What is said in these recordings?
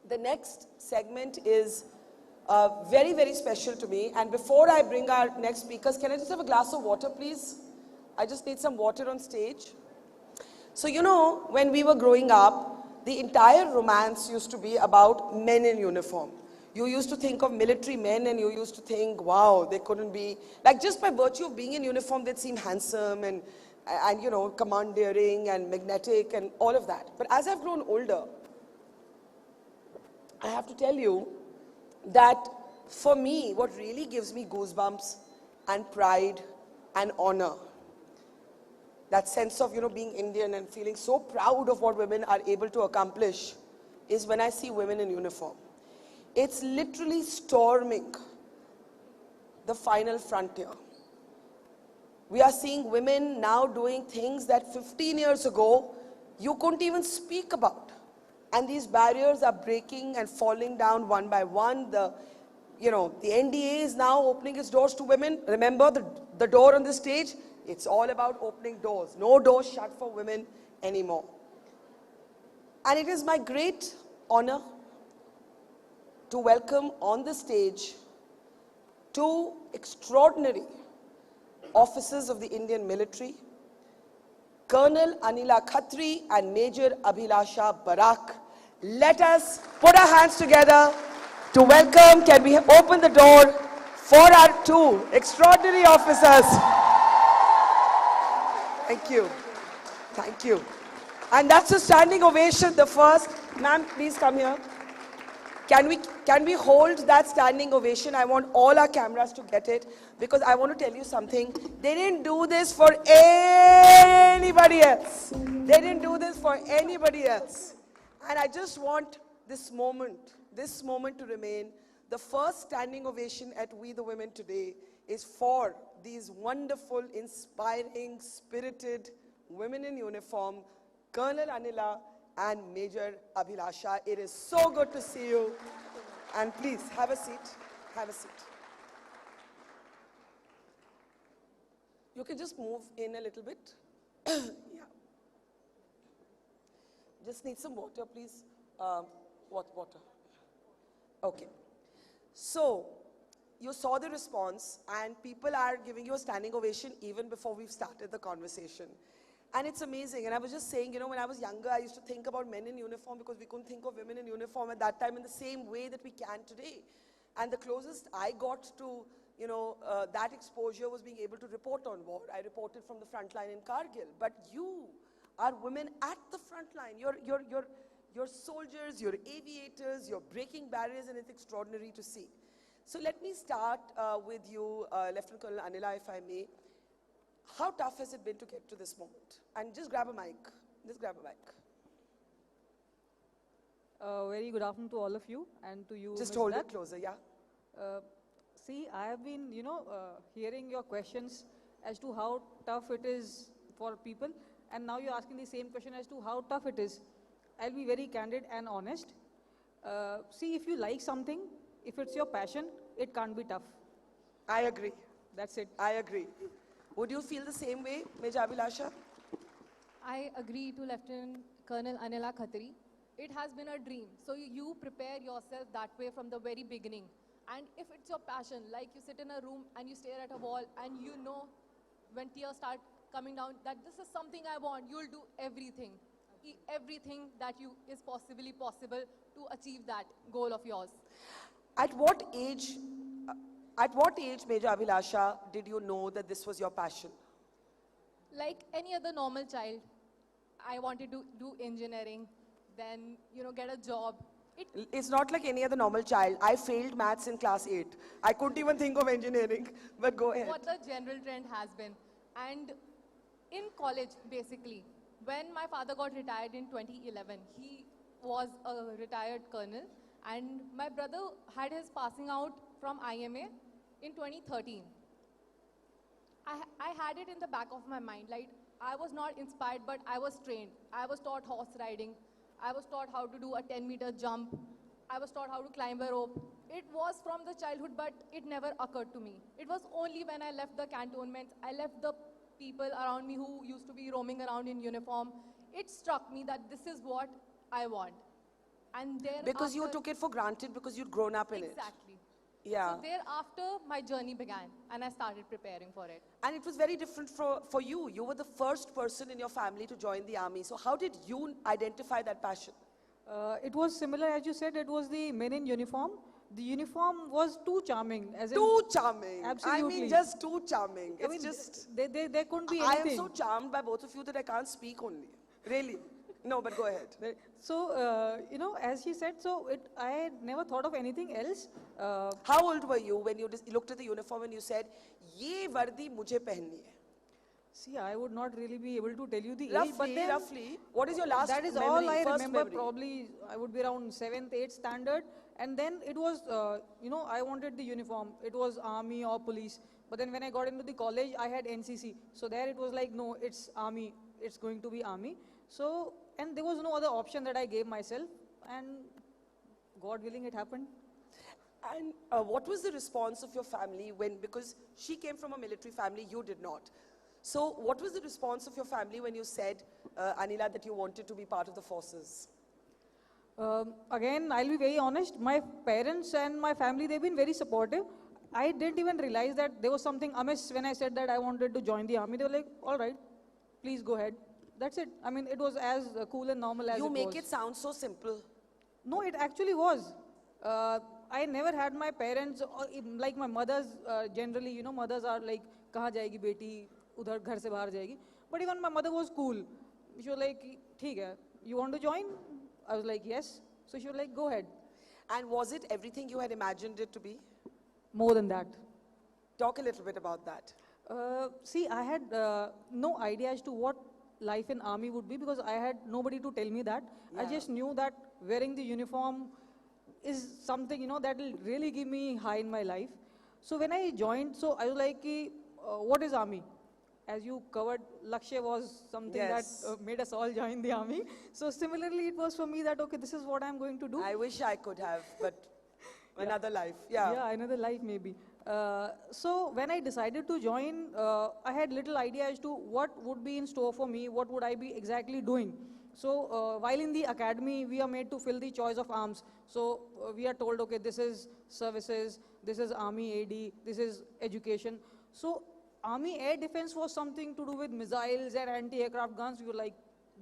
The next segment is very, very special to me. And before I bring our next speakers, can I just have a glass of water, please? I just need some water on stage. So, you know, when we were growing up, the entire romance used to be about men in uniform. You used to think of military men and you used to think, wow, they couldn't be, like just by virtue of being in uniform, they'd seem handsome and you know, commandeering and magnetic and all of that. But as I've grown older, I have to tell you that for me, what really gives me goosebumps and pride and honor, that sense of, you know, being Indian and feeling so proud of what women are able to accomplish, is when I see women in uniform. It's literally storming the final frontier. We are seeing women now doing things that 15 years ago you couldn't even speak about. And these barriers are breaking and falling down one by one. The NDA is now opening its doors to women. Remember the door on the stage? It's all about opening doors. No doors shut for women anymore. And it is my great honor to welcome on the stage two extraordinary officers of the Indian military, Colonel Anila Khatri and Major Abhilasha Barak. Let us put our hands together to welcome. Can we open the door for our two extraordinary officers? Thank you. Thank you. And that's a standing ovation, the first. Ma'am, please come here. Can we hold that standing ovation? I want all our cameras to get it, because I want to tell you something. They didn't do this for anybody else. They didn't do this for anybody else. And I just want this moment to remain. The first standing ovation at We the Women today is for these wonderful, inspiring, spirited women in uniform, Colonel Anila and Major Abhilasha. It is so good to see you. And please, have a seat. Have a seat. You can just move in a little bit. Yeah. Just need some water, please. Water. Okay. So, you saw the response, and people are giving you a standing ovation even before we've started the conversation. And it's amazing. And I was just saying, you know, when I was younger, I used to think about men in uniform because we couldn't think of women in uniform at that time in the same way that we can today. And the closest I got to, you know, that exposure was being able to report on war. I reported from the front line in Kargil. But you are women at the front line. You're soldiers, you're aviators, you're breaking barriers, and it's extraordinary to see. So let me start with you, Lt Col Anila, if I may. How tough has it been to get to this moment? And just grab a mic. Just grab a mic. Very good afternoon to all of you and to you, Just Ms. hold Dutt. it closer, yeah? See, I have been, hearing your questions as to how tough it is for people. And now you're asking the same question as to how tough it is. I'll be very candid and honest. See, if you like something, if it's your passion, it can't be tough. I agree. That's it. I agree. Would you feel the same way, Major Abhilasha? I agree to Lieutenant Colonel Anila Khatri. It has been a dream. So you prepare yourself that way from the very beginning. And if it's your passion, like you sit in a room and you stare at a wall and you know when tears start coming down that this is something I want, you'll do everything. Everything that is possibly possible to achieve that goal of yours. At what age, Major Abhilasha, did you know that this was your passion? Like any other normal child, I wanted to do engineering, then, get a job. It's not like any other normal child. I failed maths in class 8. I couldn't even think of engineering, but go ahead. What the general trend has been. And in college, basically, when my father got retired in 2011, he was a retired colonel, and my brother had his passing out from IMA in 2013. I had it in the back of my mind, like I was not inspired, but I was trained. I was taught horse riding. I was taught how to do a 10-meter jump. I was taught how to climb a rope. It was from the childhood, but it never occurred to me. It was only when I left the cantonments, I left the people around me who used to be roaming around in uniform. It struck me that this is what I want. And thereafter, Because you took it for granted because you'd grown up in it. exactly. Yeah. So thereafter, my journey began, and I started preparing for it. And it was very different for you. You were the first person in your family to join the army. So how did you identify that passion? It was similar, as you said, it was the men in uniform. The uniform was too charming. As in, Too charming. I Absolutely. mean, just too charming. I It's mean, just... there couldn't be I am anything. so charmed by both of you that I can't speak only. Really. No, but go ahead. So, you know, as she said, I had never thought of anything else. How old were you when you looked at the uniform and you said, "Ye vardi mujhe pehnni hai"? See, I would not really be able to tell you the age, but then Roughly. What is your last that is memory, all I first remember. memory? Probably I would be around 7th, 8th standard, and then it was, you know, I wanted the uniform. It was army or police. But then when I got into the college, I had NCC. So there it was like, no, it's army. It's going to be army. So, and there was no other option that I gave myself, and God willing, it happened. And what was the response of your family when, because she came from a military family, you did not. So what was the response of your family when you said, Anila, that you wanted to be part of the forces? Again, I'll be very honest, my parents and my family, they've been very supportive. I didn't even realize that there was something amiss when I said that I wanted to join the army. They were like, all right, please go ahead. That's it. I mean, it was as cool and normal as You it make was. it sound so simple. No, it actually was. I never had my parents, or like my mothers, generally, you know, mothers are like, kahan jayegi beti, udhar ghar se bahar jayegi. But even my mother was cool. She was like, theek hai, you want to join? I was like, yes. So she was like, go ahead. And was it everything you had imagined it to be? More than that. Talk a little bit about that. See, I had no idea as to what life in army would be because I had nobody to tell me that. I Yeah. just knew that wearing the uniform is something, you know, that will really give me high in my life. So when I joined, so I was like, what is army? As you covered, Lakshya was something Yes. that made us all join the army. So similarly, it was for me that, okay, this is what I'm going to do. I wish I could have, but another life. Yeah. Yeah, another life maybe. So when I decided to join, I had little idea as to what would be in store for me, what would I be exactly doing. So while in the academy, we are made to fill the choice of arms. So we are told, okay, this is services, this is army AD, this is education. So army air defense was something to do with missiles and anti-aircraft guns. We were like,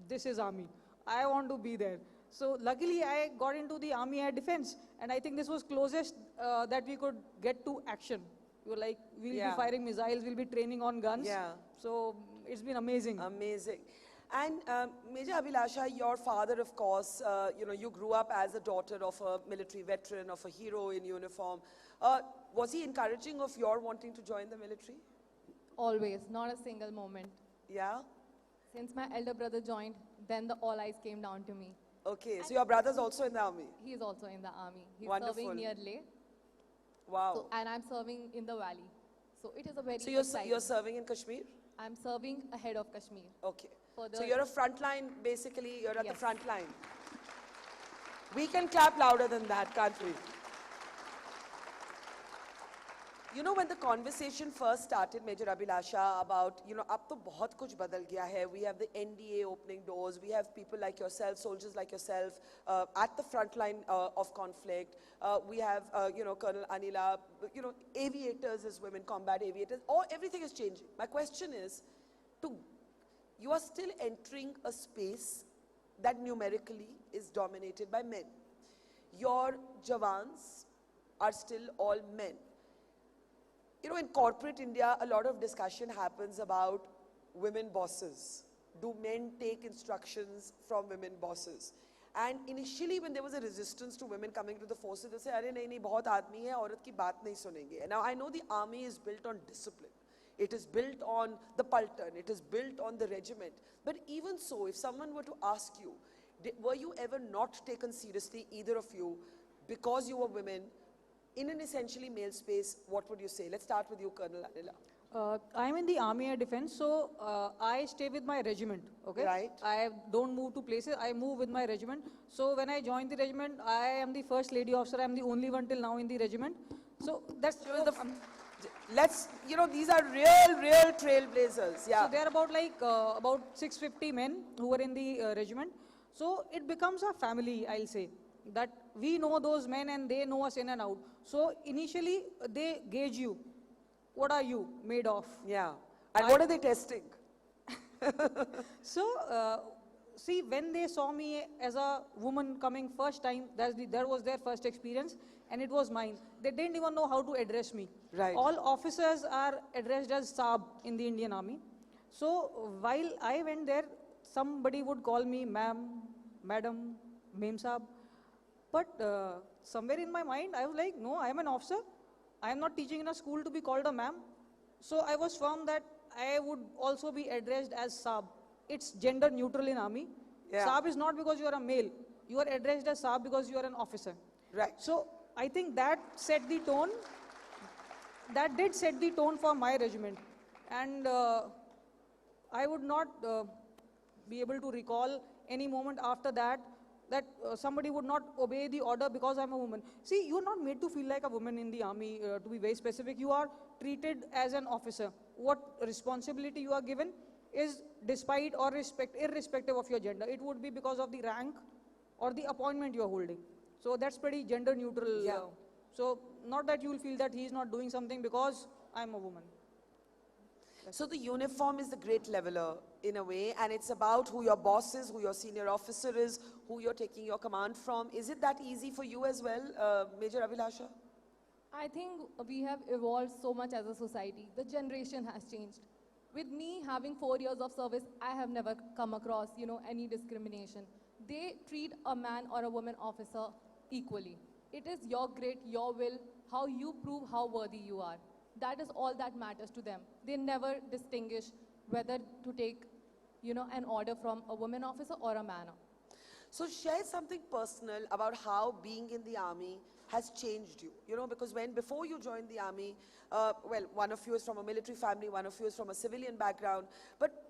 this is army. I want to be there. So luckily I got into the army air defense, and I think this was closest that we could get to action. We were like, we'll Yeah. be firing missiles, we'll be training on guns. Yeah. So it's been amazing. Amazing. And Major Abhilasha, your father, of course, you know, you grew up as a daughter of a military veteran, of a hero in uniform. Was he encouraging of your wanting to join the military? Always, not a single moment. Yeah? Since my elder brother joined, then all eyes came down to me. Okay, so your brother's also in the army? He is also in the army. He's Wonderful. serving near Leh, Wow. and I'm serving in the valley. So it is a very So you're exciting. serving in Kashmir? I'm serving ahead of Kashmir. Okay. Further- So you're a front line, basically, you're at the Yes. front line. We can clap louder than that, can't we? You know, when the conversation first started, Major Abhilasha, about, you know, ab to bahut kuch badal gaya hai. We have the NDA opening doors. We have people like yourself, soldiers like yourself, at the front line of conflict. We have, you know, Colonel Anila, you know, aviators as women, combat aviators. Everything is changing. My question is, you are still entering a space that numerically is dominated by men. Your Jawans are still all men. You know, in corporate India, a lot of discussion happens about women bosses. Do men take instructions from women bosses? And initially, when there was a resistance to women coming to the forces, they say, "Arey nahi, nahi, bahut aadmi hai, aurat ki baat nahi sunenge." And now I know the army is built on discipline. It is built on the Paltan. It is built on the regiment. But even so, if someone were to ask you, were you ever not taken seriously, either of you, because you were women, in an essentially male space, what would you say? Let's start with you, Colonel Anila. I'm in the Army Air Defense, so I stay with my regiment, okay? Right. I don't move to places, I move with my regiment. So when I joined the regiment, I am the first lady officer, I'm the only one till now in the regiment. So that's Let's, you know, these are real trailblazers. Yeah. So there are about 650 men who were in the regiment. So it becomes a family, I'll say. that we know those men and they know us in and out. So initially they gauge you. What are you made of? Yeah. And what are they testing? So, see, when they saw me as a woman coming first time, that was their first experience, and it was mine. They didn't even know how to address me. Right. All officers are addressed as Saab in the Indian Army. So, while I went there, somebody would call me ma'am, madam, ma'am Saab. But somewhere in my mind, I was like, no, I am an officer. I am not teaching in a school to be called a ma'am. So I was firm that I would also be addressed as Saab. It's gender neutral in Army. Yeah. Saab is not because you are a male. You are addressed as Saab because you are an officer. Right. So I think that set the tone. That did set the tone for my regiment. And I would not be able to recall any moment after that somebody would not obey the order because I'm a woman. See, you're not made to feel like a woman in the army, to be very specific. You are treated as an officer. What responsibility you are given is despite or irrespective of your gender. It would be because of the rank or the appointment you're holding. So that's pretty gender neutral. Yeah. So not that you'll feel that he's not doing something because I'm a woman. So the uniform is the great leveler in a way, and it's about who your boss is, who your senior officer is, who you're taking your command from. Is it that easy for you as well, Major Abhilasha? I think we have evolved so much as a society. The generation has changed. With me having 4 years of service, I have never come across, any discrimination. They treat a man or a woman officer equally. It is your grit, your will, how you prove how worthy you are. That is all that matters to them. They never distinguish whether to take, an order from a woman officer or a man. So share something personal about how being in the army has changed you. Because before you joined the army, one of you is from a military family, one of you is from a civilian background, but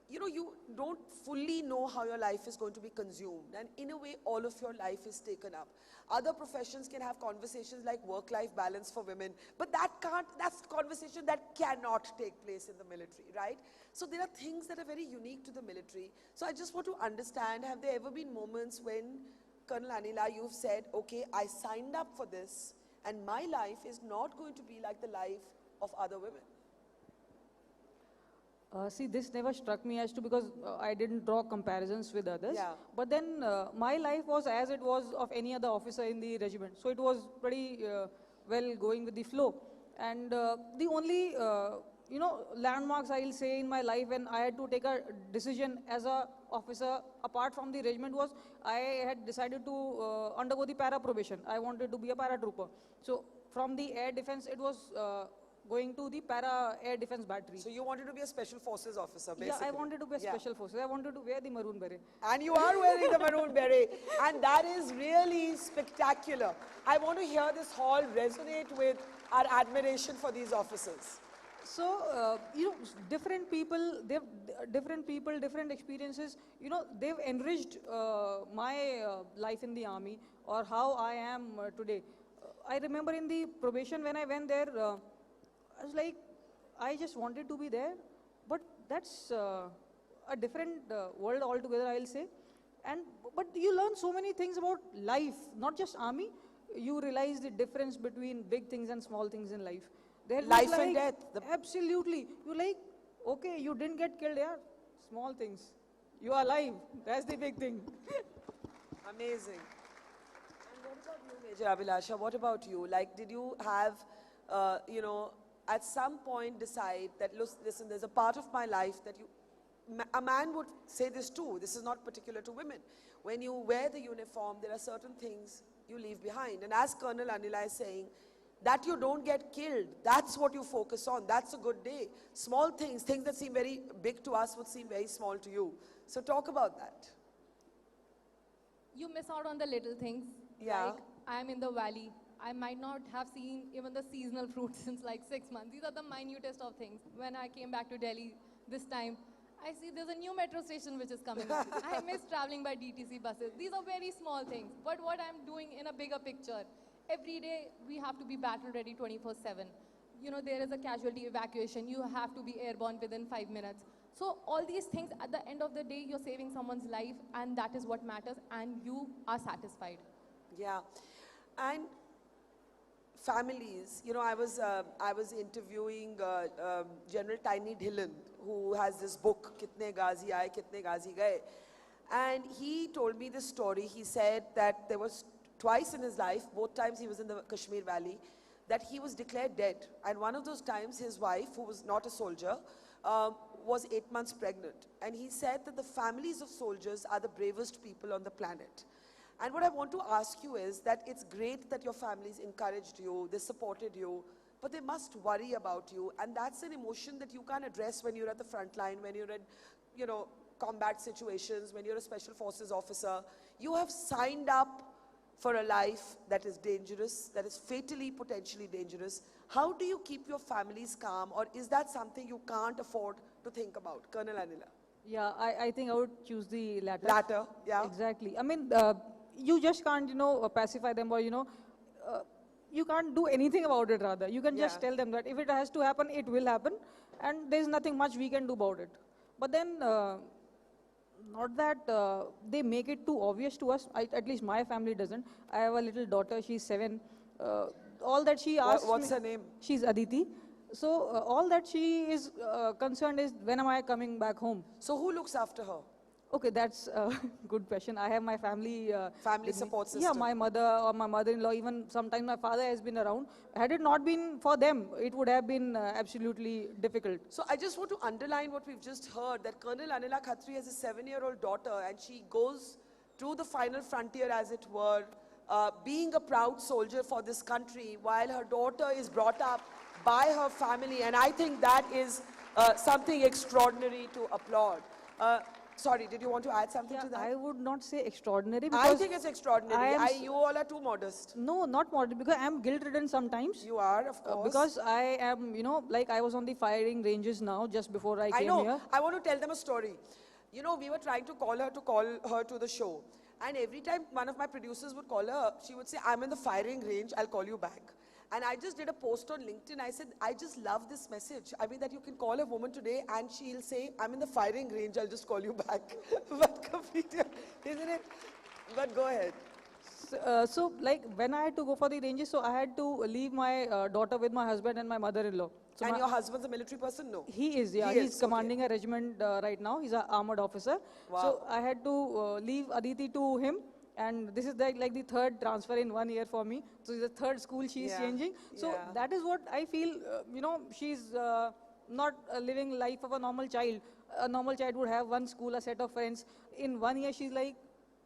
you don't fully know how your life is going to be consumed. And in a way, all of your life is taken up. Other professions can have conversations like work-life balance for women, but that's a conversation that cannot take place in the military, right? So there are things that are very unique to the military. So I just want to understand, have there ever been moments when, Colonel Anila, you've said, okay, I signed up for this, and my life is not going to be like the life of other women? See, this never struck me as to because I didn't draw comparisons with others. Yeah. But then my life was as it was of any other officer in the regiment. So it was pretty well going with the flow. And the only, landmarks I'll say in my life when I had to take a decision as a officer apart from the regiment was I had decided to undergo the para probation. I wanted to be a paratrooper. So from the air defense, it was going to the para air defense battery. So you wanted to be a special forces officer, basically. Yeah, I wanted to be a special forces. I wanted to wear the maroon beret. And you are wearing the maroon beret. And that is really spectacular. I want to hear this hall resonate with our admiration for these officers. So, different people, different experiences, they've enriched my life in the army or how I am today. I remember in the probation when I went there, I was like, I just wanted to be there, but that's a different world altogether, I'll say. But you learn so many things about life, not just army. You realize the difference between big things and small things in life. Life and death. Absolutely. You like, okay, you didn't get killed, yeah, small things. You are alive. That's the big thing. Amazing. And what about you, Major Abhilasha? What about you? Like, did you have, at some point decide that, listen, there's a part of my life that a man would say this too, this is not particular to women. When you wear the uniform, there are certain things you leave behind. And as Colonel Anila is saying, that you don't get killed, that's what you focus on, that's a good day. Small things that seem very big to us would seem very small to you. So talk about that. You miss out on the little things. Yeah. Like, I'm in the valley. I might not have seen even the seasonal fruit since like 6 months. These are the minutest of things. When I came back to Delhi this time, I see there's a new metro station which is coming up. I miss traveling by DTC buses. These are very small things. But what I'm doing in a bigger picture, every day we have to be battle ready 24/7. There is a casualty evacuation. You have to be airborne within 5 minutes. So all these things, at the end of the day, you're saving someone's life, and that is what matters, and you are satisfied. Yeah. And families, you know, I was interviewing General Tiny Dhillon, who has this book, Kitne Ghazi Aaye, Kitne Ghazi Gaye. And he told me this story. He said that there was twice in his life, both times he was in the Kashmir Valley, that he was declared dead. And one of those times, his wife, who was not a soldier, was 8 months pregnant. And he said that the families of soldiers are the bravest people on the planet. And what I want to ask you is that it's great that your families encouraged you, they supported you, but they must worry about you. And that's an emotion that you can't address when you're at the front line, when you're in, you know, combat situations, when you're a special forces officer. You have signed up for a life that is dangerous, that is fatally, potentially dangerous. How do you keep your families calm, or is that something you can't afford to think about? Colonel Anila. Yeah, I think I would choose the latter. Latter, yeah. Exactly. I mean, you just can't, you know, pacify them, or, you know, you can't do anything about it rather. You can just Yeah. tell them that if it has to happen, it will happen, and there's nothing much we can do about it. But then, not that they make it too obvious to us. At least my family doesn't. I have a little daughter, she's 7. All that she asks What's me, her name? she's Aditi. So all that she is concerned is, when am I coming back home? So who looks after her? Okay, that's a good question. I have my family. Family with me. support Yeah, system. my mother or my mother-in-law, even sometimes my father has been around. Had it not been for them, it would have been absolutely difficult. So I just want to underline what we've just heard, that Colonel Anila Khatri has a 7-year-old daughter, and she goes to the final frontier, as it were, being a proud soldier for this country, while her daughter is brought up by her family. And I think that is something extraordinary to applaud. Sorry, did you want to add something Yeah, to that? I would not say extraordinary, I because think it's extraordinary. You all are too modest. no, not modern, because I am guilt-ridden sometimes. You are, of course. Because I am, you know, like I was on the firing ranges now just before I I came know. here. I want to tell them a story. You know, we were trying to call her to the show. And every time one of my producers would call her, she would say, I'm in the firing range, I'll call you back. And I just did a post on LinkedIn. I said, I just love this message. I mean, that you can call a woman today and she'll say, I'm in the firing range, I'll just call you back. But completely, isn't it? But go ahead. So, like, when I had to go for the ranges, so I had to leave my daughter with my husband and my mother-in-law. So And your husband's a military person? No. he is, yeah. He He's is, commanding a regiment right now. He's an armored officer. Wow. So I had to leave Aditi to him. And this is like the third transfer in 1 year for me. So it's the third school she's Yeah, changing. So yeah. that is what I feel, you know, she's not living life of a normal child. A normal child would have one school, a set of friends. In 1 year, she's like,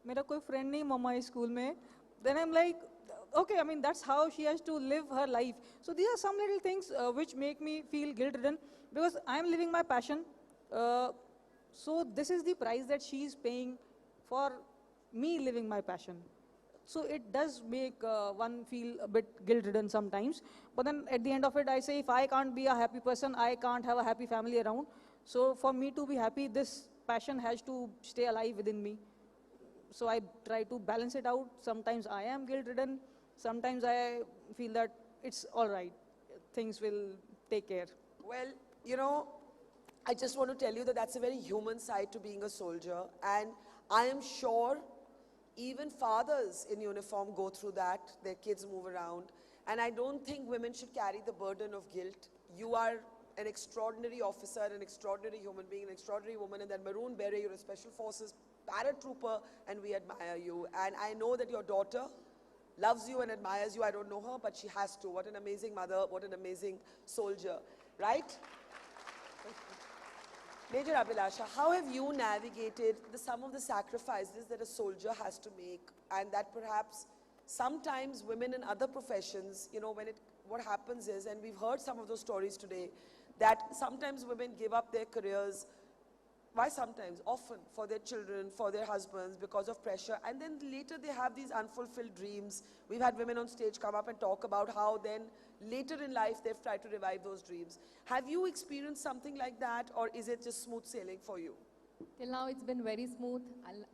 mera koi friend nahi mama is school mein. Then I'm like, okay, I mean, that's how she has to live her life. So these are some little things which make me feel guilt-ridden, because I'm living my passion. So this is the price that she's paying for me living my passion. So it does make one feel a bit guilt-ridden sometimes. But then at the end of it, I say, if I can't be a happy person, I can't have a happy family around. So for me to be happy, this passion has to stay alive within me. So I try to balance it out. Sometimes I am guilt-ridden. Sometimes I feel that it's all right. Things will take care. Well, you know, I just want to tell you that that's a very human side to being a soldier. And I am sure even fathers in uniform go through that. Their kids move around. And I don't think women should carry the burden of guilt. You are an extraordinary officer, an extraordinary human being, an extraordinary woman, and that maroon beret, you're a special forces paratrooper, and we admire you. And I know that your daughter loves you and admires you. I don't know her, but she has to. What an amazing mother, what an amazing soldier, right? Major Abhilasha, how have you navigated some of the sacrifices that a soldier has to make, and that perhaps sometimes women in other professions, you know, what happens is, and we've heard some of those stories today, that sometimes women give up their careers. Why sometimes? Often for their children, for their husbands, because of pressure. And then later they have these unfulfilled dreams. We've had women on stage come up and talk about how then later in life they've tried to revive those dreams. Have you experienced something like that, or is it just smooth sailing for you? Till now, it's been very smooth.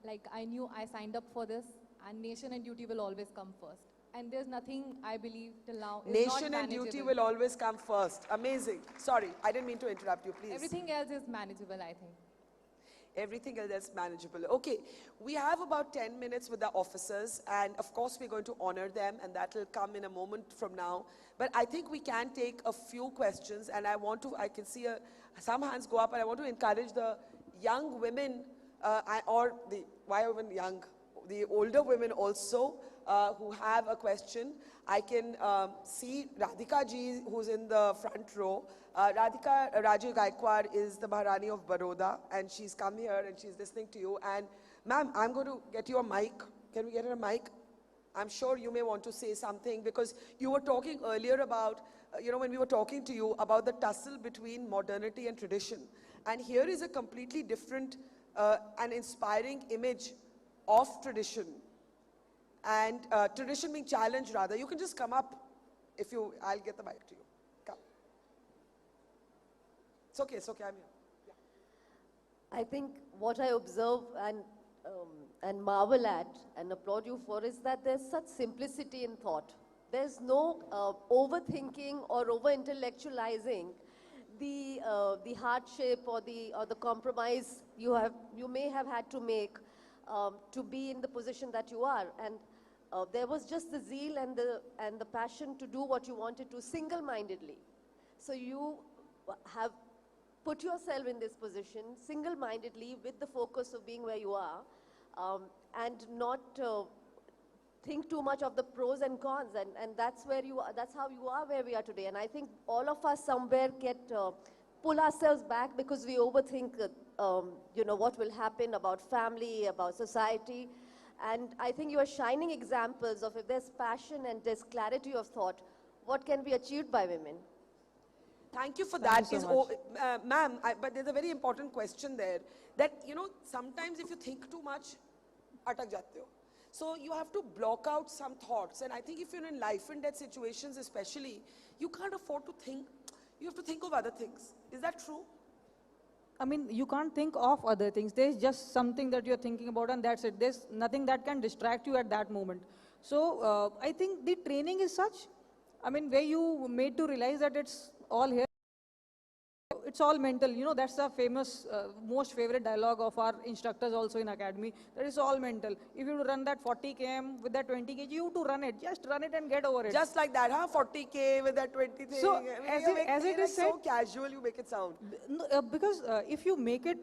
Like, I knew I signed up for this, and nation and duty will always come first. And there's nothing, I believe, till now is not Nation and duty manageable. will always come first. Amazing. Sorry, I didn't mean to interrupt you, please. Everything else is manageable, I think. Everything else is manageable. Okay, we have about 10 minutes with the officers, and of course we're going to honor them, and that will come in a moment from now. But I think we can take a few questions, and I can see some hands go up, and I want to encourage the young women, why even young? The older women also who have a question. I can see Radhika ji, who's in the front row. Radhika Rajiv Gaikwad is the Maharani of Baroda, and she's come here and she's listening to you. And ma'am, I'm going to get you a mic. Can we get her a mic? I'm sure you may want to say something, because you were talking earlier about, when we were talking to you about the tussle between modernity and tradition. And here is a completely different and inspiring image of tradition. And tradition being challenged, rather. You can just come up I'll get the mic to you. Come. It's okay, I'm here. Yeah. I think what I observe and marvel at and applaud you for is that there's such simplicity in thought. There's no overthinking or over-intellectualizing the hardship or the compromise you may have had to make to be in the position that you are. And there was just the zeal and the passion to do what you wanted to single-mindedly. So you have put yourself in this position single-mindedly with the focus of being where you are, and not think too much of the pros and cons, and that's where you are, that's how you are where we are today. And I think all of us somewhere pull ourselves back because we overthink what will happen about family, about society. And I think you are shining examples of, if there's passion and there's clarity of thought, what can be achieved by women. Thank you for Thank that. you so much. Ma'am, but there's a very important question there, that, sometimes if you think too much, atak jate ho. So you have to block out some thoughts. And I think if you're in life and death situations especially, you can't afford to think. You have to think of other things. Is that true? I mean, you can't think of other things. There's just something that you're thinking about, and that's it. There's nothing that can distract you at that moment. So I think the training is such, where you made to realize that it's all here. It's all mental. That's the famous, most favorite dialogue of our instructors also in academy. That is all mental. If you run that 40 km with that 20 kg, you have to run it. Just run it and get over it. Just like that, huh? 40K with that 20 thing. So, as it is said, so casual, you make it sound. Because if you make it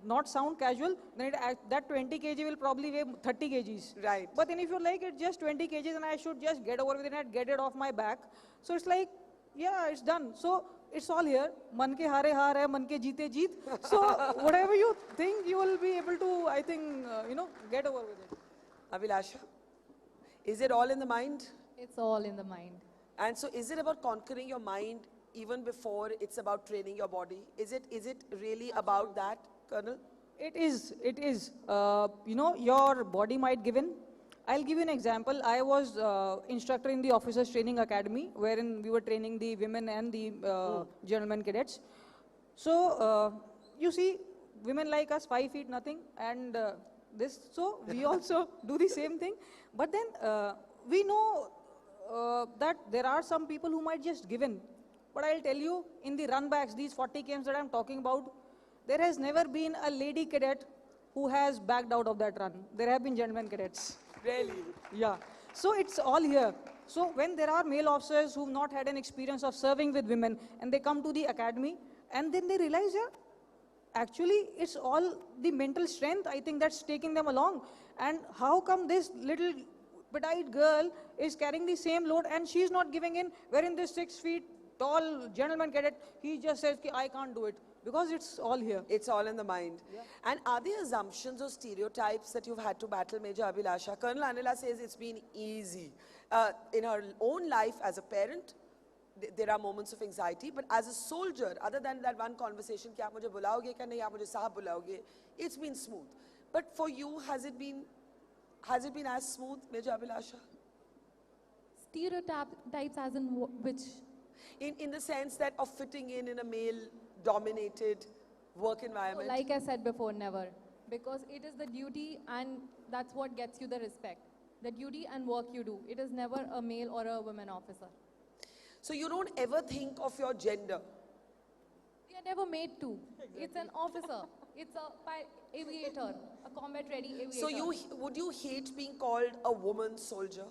not sound casual, then that 20 kg will probably weigh 30 kgs. Right. But then if you like it just 20 kgs and I should just get over with it and get it off my back. So it's like, yeah, it's done. So it's all here. Man ke haare haar hai, man ke jeete jeet. So whatever you think, you will be able to, I think, get over with it. Abhilasha, is it all in the mind? It's all in the mind. And so is it about conquering your mind even before it's about training your body? Is it really about that, Colonel? It is. Your body might give in. I'll give you an example. I was instructor in the Officers Training Academy, wherein we were training the women and the gentlemen cadets. So, you see, women like us, 5 feet nothing, and this. So, we also do the same thing. But then, we know that there are some people who might just give in. But I'll tell you, in the run backs, these 40 kms that I'm talking about, there has never been a lady cadet who has backed out of that run. There have been gentlemen cadets. Really? Yeah. So it's all here. So when there are male officers who've not had an experience of serving with women and they come to the academy and then they realize, yeah, actually it's all the mental strength, I think, that's taking them along. And how come this little petite girl is carrying the same load and she's not giving in, wherein this 6 feet tall gentleman cadet, he just says, I can't do it. Because it's all here. It's all in the mind. Yeah. And are there assumptions or stereotypes that you've had to battle, Major Abhilasha? Colonel Anila says it's been easy. In her own life as a parent, there are moments of anxiety, but as a soldier, other than that one conversation, ki aap mujhe bulaoge ka nahi, aap mujhe sahab bulaoge, it's been smooth. But for you, has it been as smooth, Major Abhilasha? Stereotypes as in which? In the sense that of fitting in a male-dominated work environment. Like I said before, never. Because it is the duty and that's what gets you the respect. The duty and work you do. It is never a male or a woman officer. So you don't ever think of your gender? Yeah, We are never made to. It's an officer. It's a aviator, a combat-ready aviator. So would you hate being called a woman soldier?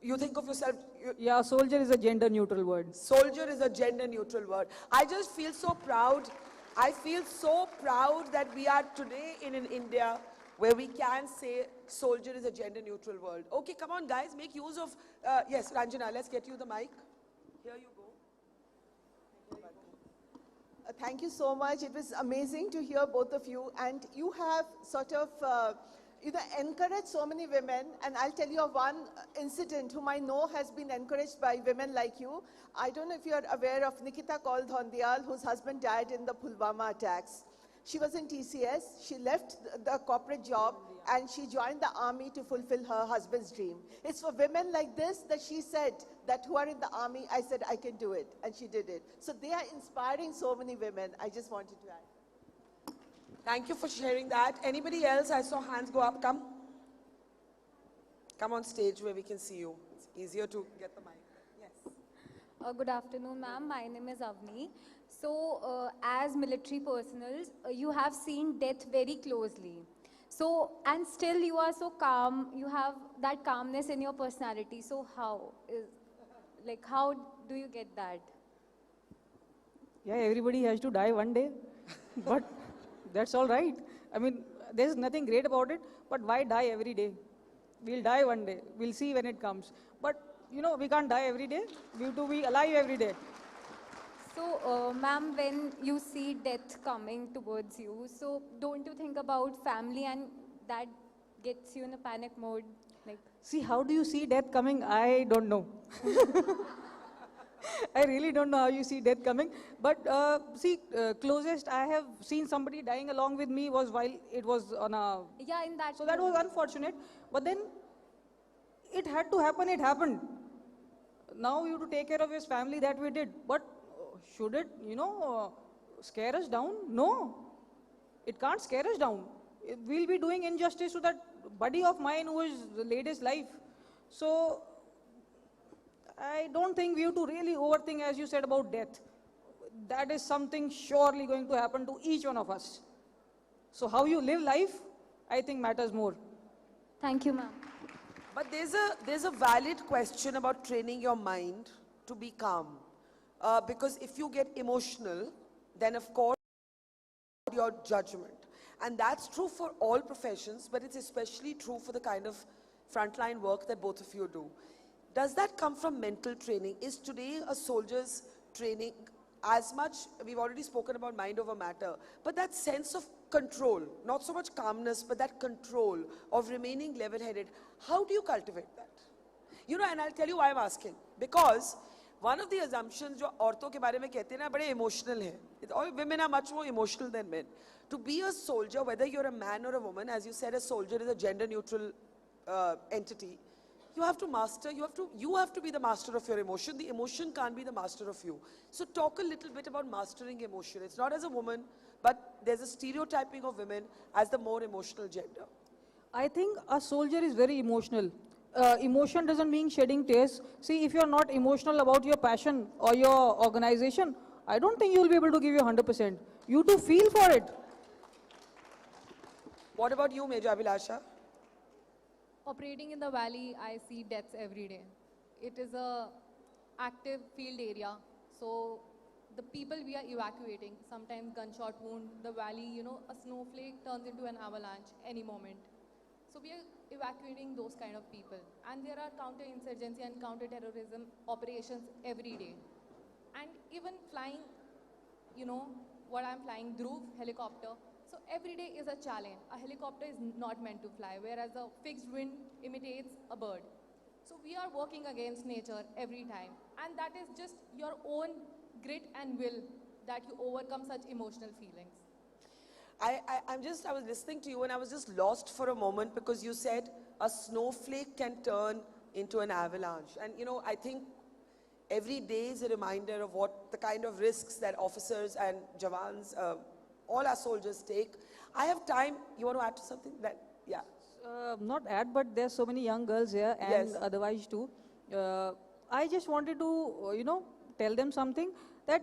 You think of yourself, Yeah, soldier is a gender neutral word. soldier is a gender neutral word. I just feel so proud. I feel so proud that we are today in an India where we can say soldier is a gender neutral word. Okay, come on guys, make use of, yes, Ranjana, let's get you the mic. Here you go. Thank you so much. It was amazing to hear both of you. And you have sort of encouraged so many women. And I'll tell you of one incident whom I know has been encouraged by women like you. I don't know if you're aware of Lt Col Anila, whose husband died in the Pulwama attacks. She was in TCS. She left the corporate job and she joined the army to fulfill her husband's dream. It's for women like this that she said that who are in the army, I said I can do it, and she did it. So they are inspiring so many women. I just wanted to add. Thank you for sharing that. Anybody else? I saw hands go up. Come. Come on stage where we can see you. It's easier to get the mic. Yes. Good afternoon, ma'am. My name is Avni. So, as military personnel, you have seen death very closely. So, and still you are so calm, you have that calmness in your personality. So how do you get that? Yeah, everybody has to die one day, but that's all right. I mean, there's nothing great about it, but why die every day? We'll die one day. We'll see when it comes. But, you know, we can't die every day. We have to be alive every day. So, ma'am, when you see death coming towards you, so don't you think about family and that gets you in a panic mode? Like, See, how do you see death coming? I don't know. I really don't know how you see death coming. But closest I have seen somebody dying along with me was while it was on a... yeah, in that. So that was unfortunate. But then it had to happen, it happened. Now you have to take care of his family, that we did. But should it, scare us down? No. It can't scare us down. We'll be doing injustice to that buddy of mine who has laid his life. So I don't think we have to really overthink, as you said, about death. That is something surely going to happen to each one of us. So how you live life, I think matters more. Thank you, ma'am. But there's a valid question about training your mind to be calm. Because if you get emotional, then of course your judgment. And that's true for all professions, but it's especially true for the kind of frontline work that both of you do. Does that come from mental training? Is today a soldier's training as much, we've already spoken about mind over matter, but that sense of control, not so much calmness, but that control of remaining level-headed, how do you cultivate that? And I'll tell you why I'm asking. Because one of the assumptions जो औरतों के बारे में कहते हैं ना बड़े emotional हैं. All women are much more emotional than men. To be a soldier, whether you're a man or a woman, as you said, a soldier is a gender-neutral entity. You have to master. You have to be the master of your emotion. The emotion can't be the master of you. So talk a little bit about mastering emotion. It's not as a woman, but there's a stereotyping of women as the more emotional gender. I think a soldier is very emotional. Emotion doesn't mean shedding tears. See, if you're not emotional about your passion or your organization, I don't think you'll be able to give you 100%. You to feel for it. What about you, Major Abhilasha? Operating in the valley, I see deaths every day. It is a active field area. So the people we are evacuating, sometimes gunshot wound, the valley, a snowflake turns into an avalanche any moment. So we are evacuating those kind of people. And there are counter-insurgency and counter-terrorism operations every day. And even flying, what I'm flying, Dhruv helicopter. So every day is a challenge. A helicopter is not meant to fly, whereas a fixed wing imitates a bird. So we are working against nature every time. And that is just your own grit and will that you overcome such emotional feelings. I was listening to you and I was just lost for a moment because you said a snowflake can turn into an avalanche. And I think every day is a reminder of what the kind of risks that officers and Jawans, all our soldiers take. I have time. You want to add to something? Yeah. Not add, but there's so many young girls here and Yes. otherwise too. I just wanted to, tell them something that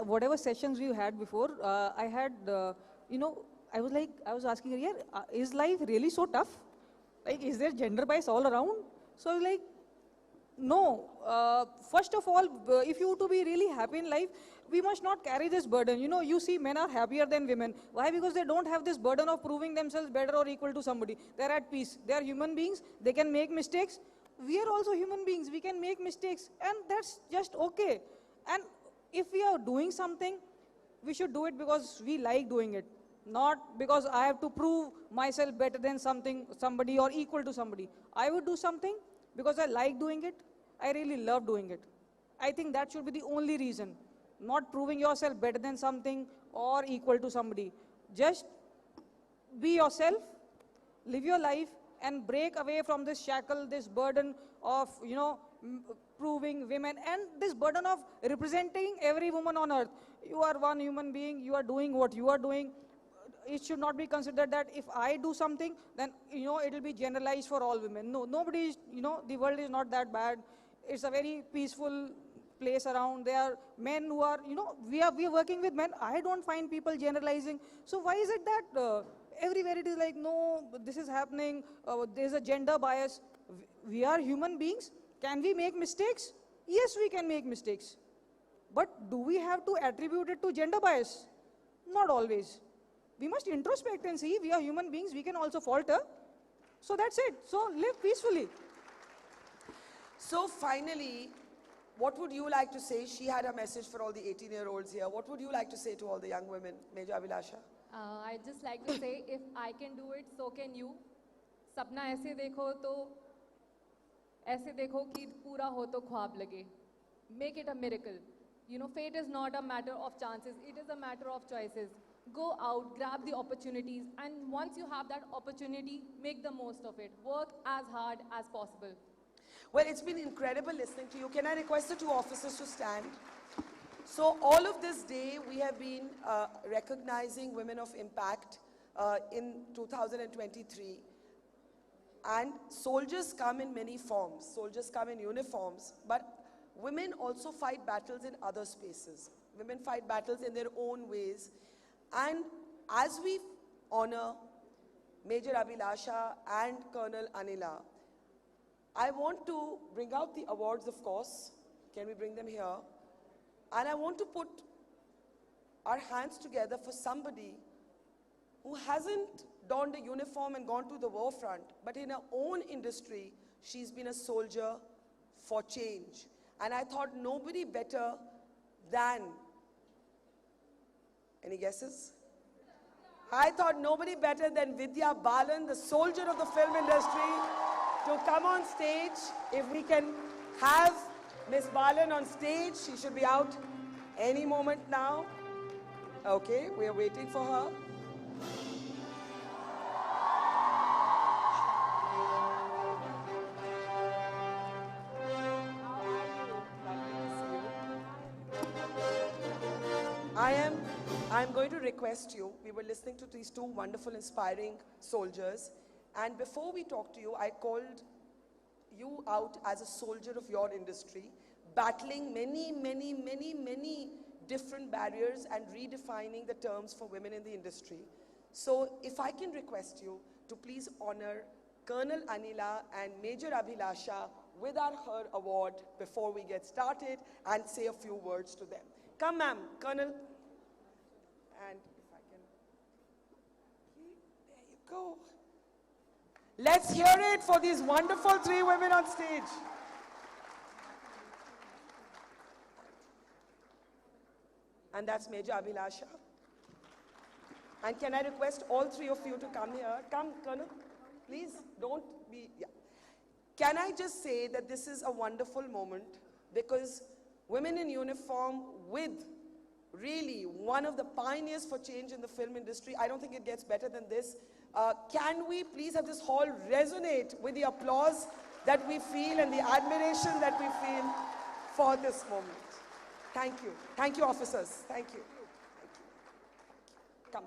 whatever sessions we had before, I had, I was asking her, yeah, is life really so tough? Like, is there gender bias all around? So I was like, no. First of all, if you to be really happy in life, we must not carry this burden. You see men are happier than women. Why? Because they don't have this burden of proving themselves better or equal to somebody. They're at peace. They are human beings. They can make mistakes. We are also human beings. We can make mistakes. And that's just okay. And if we are doing something, we should do it because we like doing it. Not because I have to prove myself better than somebody or equal to somebody. I would do something because I like doing it. I really love doing it. I think that should be the only reason. Not proving yourself better than something or equal to somebody. Just be yourself, live your life, and break away from this shackle, this burden of, proving women, and this burden of representing every woman on earth. You are one human being, you are doing what you are doing. It should not be considered that if I do something, then, it will be generalized for all women. No, nobody is, the world is not that bad. It's a very peaceful place around. There are men who are, we are working with men. I don't find people generalizing. So why is it that everywhere it is like, no, this is happening, there's a gender bias. We are human beings. Can we make mistakes? Yes, we can make mistakes. But do we have to attribute it to gender bias? Not always. We must introspect and see we are human beings, we can also falter. So that's it. So live peacefully. So finally, what would you like to say? She had a message for all the 18-year-olds here. What would you like to say to all the young women, Major Abhilasha? I'd just like to say, if I can do it, so can you. सपना ऐसे देखो तो ऐसे देखो कि पूरा हो तो ख्वाब लगे. Make it a miracle. Fate is not a matter of chances. It is a matter of choices. Go out, grab the opportunities, and once you have that opportunity, make the most of it. Work as hard as possible. Well, it's been incredible listening to you. Can I request the two officers to stand? So all of this day, we have been recognizing women of impact in 2023. And soldiers come in many forms. Soldiers come in uniforms, but women also fight battles in other spaces. Women fight battles in their own ways. And as we honor Major Abhilasha and Colonel Anila, I want to bring out the awards, of course. Can we bring them here? And I want to put our hands together for somebody who hasn't donned a uniform and gone to the war front, but in her own industry, she's been a soldier for change. And I thought nobody better than, any guesses? I thought nobody better than Vidya Balan, the soldier of the film industry, to come on stage. If we can have Miss Balan on stage, she should be out any moment now. Okay, we are waiting for her. I'm going to request you, we were listening to these two wonderful, inspiring soldiers, and before we talk to you, I called you out as a soldier of your industry, battling many different barriers and redefining the terms for women in the industry. So if I can request you to please honor Colonel Anila and Major Abhilasha with her award before we get started and say a few words to them. Come, ma'am, Colonel. And if I can, there you go. Let's hear it for these wonderful three women on stage. And that's Major Abhilasha. And can I request all three of you to come here? Come, Colonel, please, don't be, yeah. Can I just say that this is a wonderful moment because women in uniform with really one of the pioneers for change in the film industry, I don't think it gets better than this. Can we please have this hall resonate with the applause that we feel and the admiration that we feel for this moment? Thank you. Thank you, officers. Thank you. Thank you. Come.